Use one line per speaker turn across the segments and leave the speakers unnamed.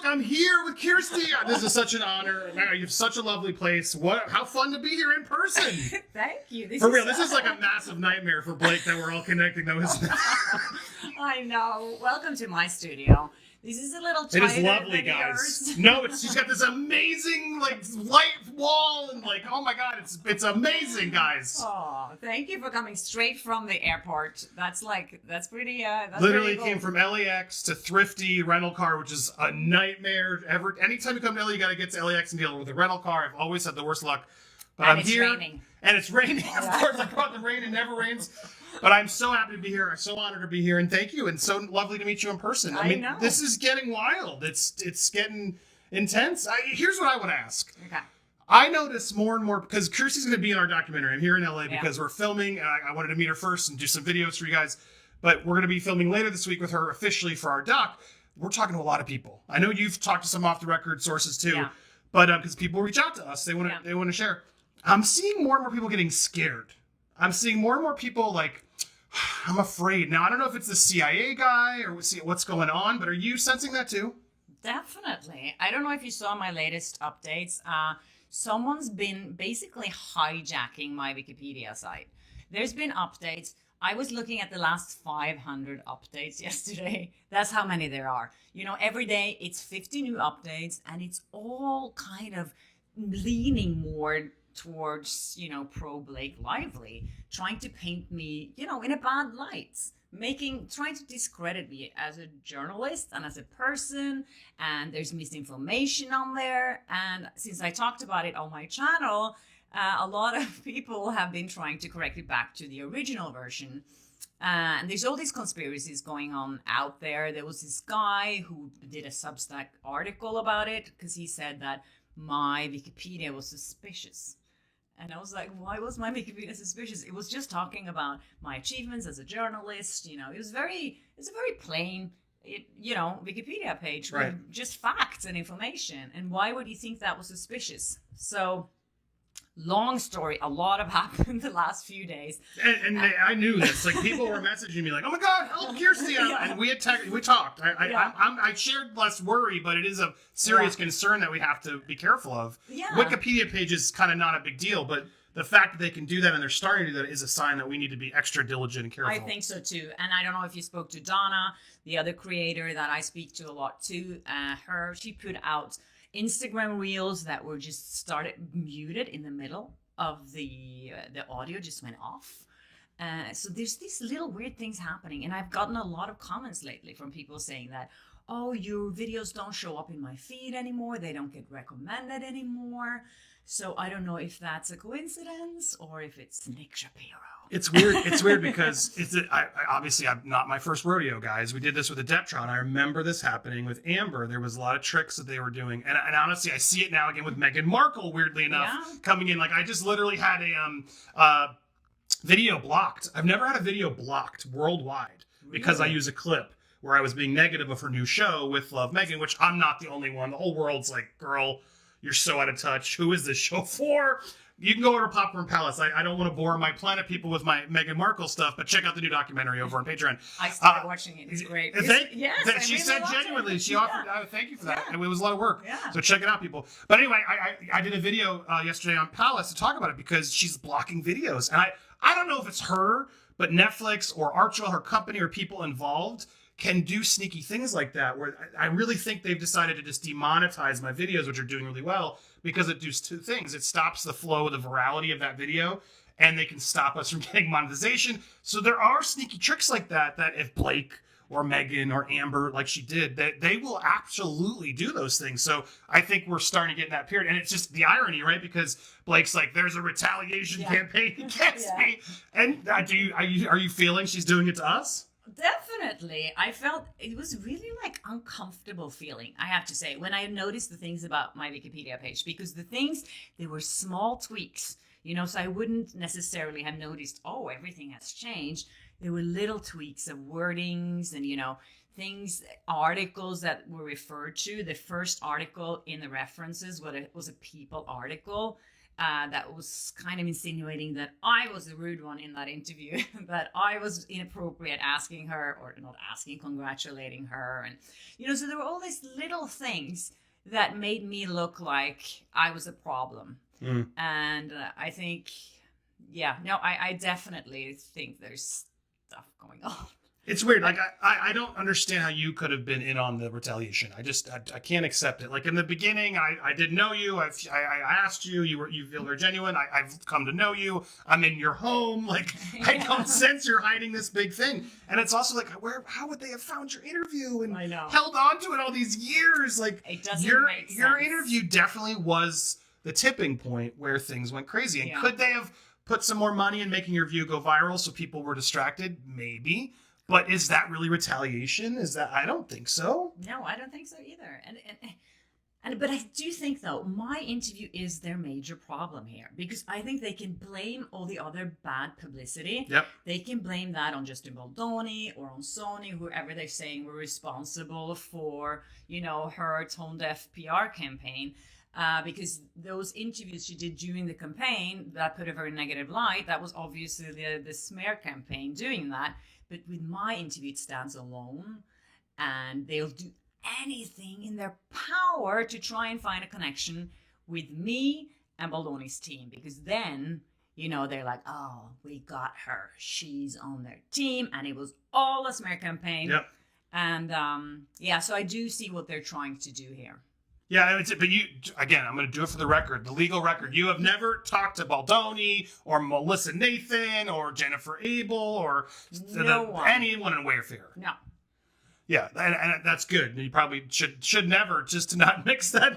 I'm here with Kjersti. This is such an honor. You have such a lovely place. How fun to be here in person.
Thank you.
For real, this is like a massive nightmare for Blake that we're all connecting, though, isn't it?
I know. Welcome to my studio. This is a little tighter.
It is lovely,
than
guys.
yours.
No, she's got this amazing light wall and oh my god, it's amazing, guys.
Oh, thank you for coming straight from the airport. That's pretty. That's
Literally
pretty cool.
came from LAX to Thrifty rental car, which is a nightmare. Anytime you come to LA, you got to get to LAX and deal with a rental car. I've always had the worst luck. But
And
I'm
it's
here,
raining.
and it's raining. Of course, I brought the rain. It never rains. But I'm so happy to be here. I'm so honored to be here, and thank you. And so lovely to meet you in person. I mean,
know.
This is getting wild. It's getting intense. Here's what I would ask.
Okay.
I notice more and more, because Kjersti's going to be in our documentary. I'm here in LA because
Yeah.
we're filming, and I wanted to meet her first and do some videos for you guys. But we're going to be filming later this week with her officially for our doc. We're talking to a lot of people. I know you've talked to some off-the-record sources too,
Yeah.
but because people reach out to us, they want to share. I'm seeing more and more people getting scared. I'm seeing more and more people like, I'm afraid. Now, I don't know if it's the CIA guy or what's going on, but are you sensing that too?
Definitely. I don't know if you saw my latest updates. Someone's been basically hijacking my Wikipedia site. There's been updates. I was looking at the last 500 updates yesterday. That's how many there are. Every day it's 50 new updates, and it's all kind of leaning more towards, pro Blake Lively, trying to paint me, in a bad light, trying to discredit me as a journalist and as a person, and there's misinformation on there. And since I talked about it on my channel, a lot of people have been trying to correct it back to the original version. And there's all these conspiracies going on out there. There was this guy who did a Substack article about it because he said that my Wikipedia was suspicious. And I was like, why was my Wikipedia suspicious? It was just talking about my achievements as a journalist. It's a very plain, Wikipedia page with just facts and information. And why would you think that was suspicious? So, long story, a lot have happened the last few days.
And I knew this. Like, people were messaging me like, "Oh my God, help Kjersti!" And we talked. I shared less worry, but it is a serious concern that we have to be careful of.
Yeah.
Wikipedia page is kind of not a big deal, but the fact that they can do that and they're starting to do that is a sign that we need to be extra diligent and careful.
I think so too. And I don't know if you spoke to Donna, the other creator that I speak to a lot too. She put out Instagram reels that were just started muted in the middle of the audio just went off. So there's these little weird things happening, and I've gotten a lot of comments lately from people saying that, oh, your videos don't show up in my feed anymore, they don't get recommended anymore. So I don't know if that's a coincidence or if it's Nick Shapiro.
It's weird. It's weird because obviously I'm not my first rodeo, guys. We did this with Adeptron. I remember this happening with Amber. There was a lot of tricks that they were doing, and honestly, I see it now again with Meghan Markle. Weirdly enough, coming in, like I just literally had a video blocked. I've never had a video blocked worldwide because I use a clip where I was being negative of her new show with Love Meghan, which I'm not the only one. The whole world's like, girl, you're so out of touch. Who is this show for? You can go over to Popcorn Palace. I don't want to bore my planet people with my Meghan Markle stuff, but check out the new documentary over on Patreon.
I started watching it. It's great.
She
really
said genuinely. She offered. Thank you for that. It was a lot of work.
Yeah.
So check it out, people. But anyway, I did a video yesterday on Palace to talk about it because she's blocking videos, and I don't know if it's her, but Netflix or Archwell, her company, or people involved can do sneaky things like that, where I really think they've decided to just demonetize my videos, which are doing really well, because it does two things. It stops the flow, the virality of that video, and they can stop us from getting monetization. So there are sneaky tricks like that if Blake or Meghan or Amber, like she did, that they will absolutely do those things. So I think we're starting to get in that period. And it's just the irony, right? Because Blake's like, there's a retaliation campaign against me. And are you feeling she's doing it to us?
Definitely. I felt it was really like uncomfortable feeling, I have to say, when I noticed the things about my Wikipedia page, because they were small tweaks, so I wouldn't necessarily have noticed, oh, everything has changed. There were little tweaks of wordings and, things, articles that were referred to. The first article in the references was a People article. that was kind of insinuating that I was the rude one in that interview, that I was inappropriate asking her, or not asking, congratulating her. And, you know, so there were all these little things that made me look like I was a problem. And I think, I definitely think there's stuff going on.
It's weird. Like, I don't understand how you could have been in on the retaliation. I can't accept it. Like, in the beginning, I didn't know you. I asked you. You feel very genuine. I've come to know you. I'm in your home. Like, I don't sense you're hiding this big thing. And it's also like, how would they have found your interview and held on to it all these years? Like,
it doesn't make sense.
Your interview definitely was the tipping point where things went crazy. And could they have put some more money in making your view go viral so people were distracted? Maybe. But is that really retaliation? I don't think so.
No, I don't think so either. But I do think, though, my interview is their major problem here, because I think they can blame all the other bad publicity.
Yep.
They can blame that on Justin Baldoni or on Sony, whoever they're saying were responsible for, you know, her tone-deaf PR campaign. Because those interviews she did during the campaign, that put a very negative light. That was obviously the smear campaign doing that. But with my interview, it stands alone, and they'll do anything in their power to try and find a connection with me and Baldoni's team, because then, you know, they're like, oh, we got her. She's on their team, and it was all a smear campaign.
Yep.
And, so I do see what they're trying to do here.
Yeah, but you, again, I'm going to do it for the record, the legal record. You have never talked to Baldoni or Melissa Nathan or Jernnifer Abel or anyone in Wayfair.
No.
Yeah, and that's good. You probably should never, just to not mix that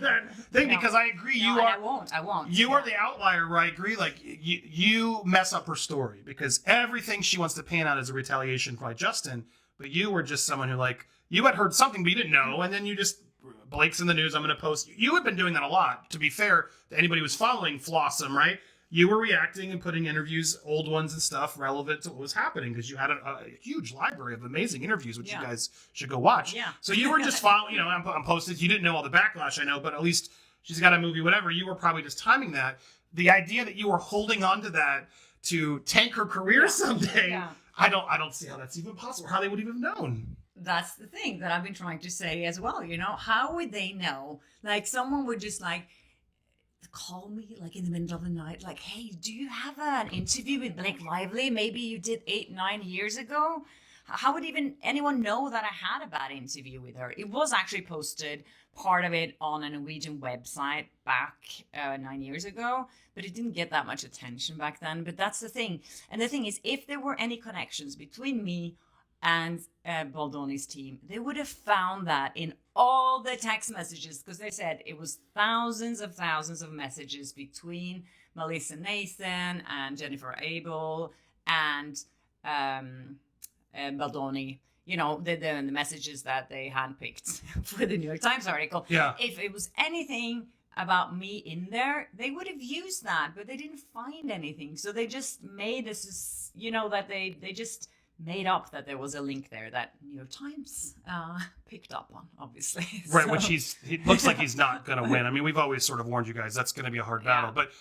thing, because I agree.
I won't.
You are the outlier where I agree. Like, you mess up her story, because everything she wants to paint out as a retaliation by Justin, but you were just someone who, like, you had heard something, but you didn't know, and then you just... Blake's in the news, I'm going to post. You had been doing that a lot, to be fair, to anybody who was following Flawsome, right? You were reacting and putting interviews, old ones and stuff, relevant to what was happening, because you had a huge library of amazing interviews, which you guys should go watch.
Yeah.
So you were just following, you know, I'm posted. You didn't know all the backlash, I know, but at least she's got a movie, whatever. You were probably just timing that. The idea that you were holding on to that to tank her career someday, I don't see how that's even possible, how they would even have known.
That's the thing that I've been trying to say as well. You know, how would they know? Like, someone would just like call me like in the middle of the night, like, hey, do you have an interview with Blake Lively? Maybe you did 8-9 years ago. How would even anyone know that I had a bad interview with her? It was actually posted, part of it, on a Norwegian website back 9 years ago, but it didn't get that much attention back then. But that's the thing. And the thing is, if there were any connections between me and Baldoni's team, they would have found that in all the text messages, because they said it was thousands of messages between Melissa Nathan and Jernnifer Abel and Baldoni. You know, the messages that they handpicked for the New York Times article. Yeah. If it was anything about me in there, they would have used that, but they didn't find anything. So they just made this, you know, that they just made up that there was a link there that New York Times picked up on, obviously.
Right, so. Which he looks like he's not going to win. I mean, we've always sort of warned you guys that's going to be a hard battle. But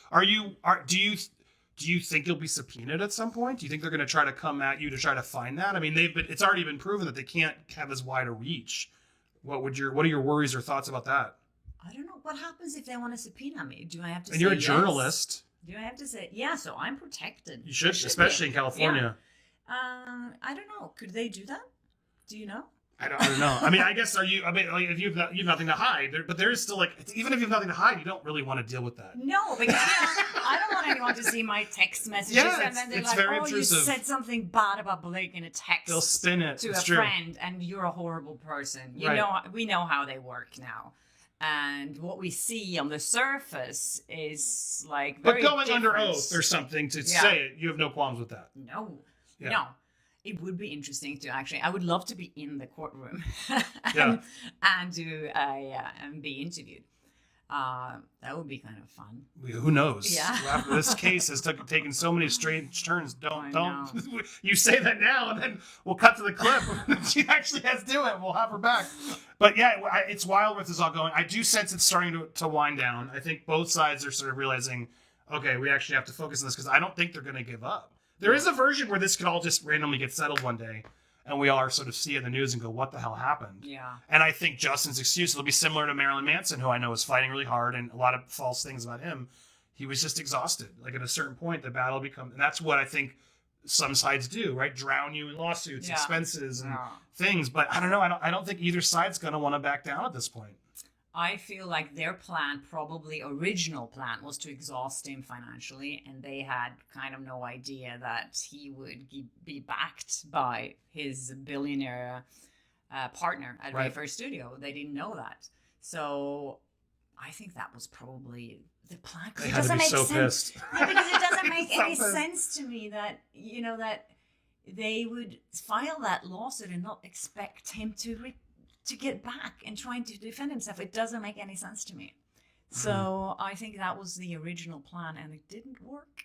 do you think you'll be subpoenaed at some point? Do you think they're going to try to come at you to try to find that? I mean, it's already been proven that they can't have as wide a reach. What are your worries or thoughts about that?
I don't know. What happens if they want to subpoena me? Do I have to say
And you're a
yes?
journalist.
Do I have to say, yeah, so I'm protected.
You should especially in California.
Yeah. I don't know. Could they do that? Do you know?
I don't know. I mean, I guess like, if you have nothing to hide, but there is still, like, even if you have nothing to hide, you don't really want to deal with that.
No, because I don't want anyone to see my text messages, and then they're like, "Oh, intrusive. You said something bad about Blake in a text."
They'll spin it
to a friend, and you're a horrible person. We know how they work now. And what we see on the surface is like very
But going
different.
under oath or something to say it, you have no qualms with that.
No. It would be interesting to actually. I would love to be in the courtroom and be interviewed. That would be kind of fun.
Who knows?
Yeah.
This case has taken so many strange turns. Don't. You say that now, and then we'll cut to the clip. She actually has to do it. We'll have her back. But yeah, it's wild where this is all going. I do sense it's starting to wind down. I think both sides are sort of realizing okay, we actually have to focus on this because I don't think they're going to give up. There is a version where this could all just randomly get settled one day, and we all sort of see it in the news and go, what the hell happened?
Yeah.
And I think Justin's excuse will be similar to Marilyn Manson, who I know is fighting really hard, and a lot of false things about him. He was just exhausted. Like at a certain point, the battle becomes, and that's what I think some sides do, right? Drown you in lawsuits, expenses, and things. But I don't know. I don't think either side's going to want to back down at this point.
I feel like their plan, probably original plan, was to exhaust him financially, and they had kind of no idea that he would be backed by his billionaire partner at Wayfair Studio. They didn't know that. So I think that was probably the plan.
They had to be so pissed.
Yeah, because it doesn't make any sense to me that, you know, that they would file that lawsuit and not expect him to get back and trying to defend himself. It doesn't make any sense to me. So I think that was the original plan, and it didn't work.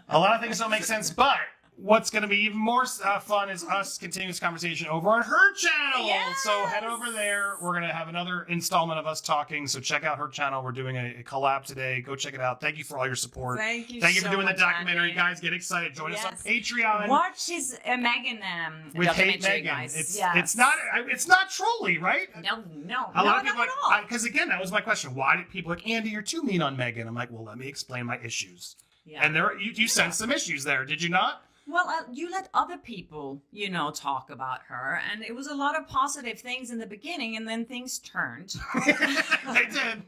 A lot of things don't make sense, but what's going to be even more fun is us continuing this conversation over on her channel.
Yes!
So head over there. We're going to have another installment of us talking. So check out her channel. We're doing a collab today. Go check it out. Thank you for all your support.
Thank you
for doing the
much,
documentary.
Andy.
Guys, get excited. Join us on Patreon.
Watch his Megan
with Hate
documentary,
Megan.
guys.
It's not trolly, right?
No.
A lot of people
not at all.
because again, that was my question. Why did people like Andy? You're too mean on Megan. I'm like, well, let me explain my issues.
Yeah.
And you sensed some issues there, did you not?
Well, you let other people, talk about her, and it was a lot of positive things in the beginning, and then things turned.
They did.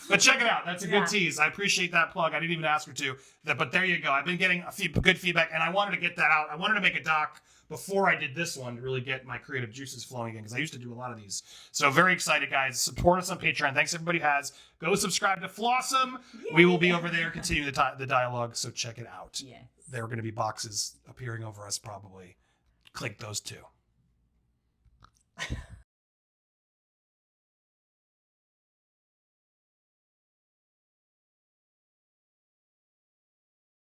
But check it out. That's a good tease. I appreciate that plug. I didn't even ask her to. But there you go. I've been getting good feedback, and I wanted to get that out. I wanted to make a doc before I did this one to really get my creative juices flowing again, because I used to do a lot of these. So very excited, guys. Support us on Patreon. Thanks, everybody who has. Go subscribe to Flawsome. We will be over there continuing the dialogue, so check it out.
Yes.
There are going to be boxes appearing over us probably. Click those two.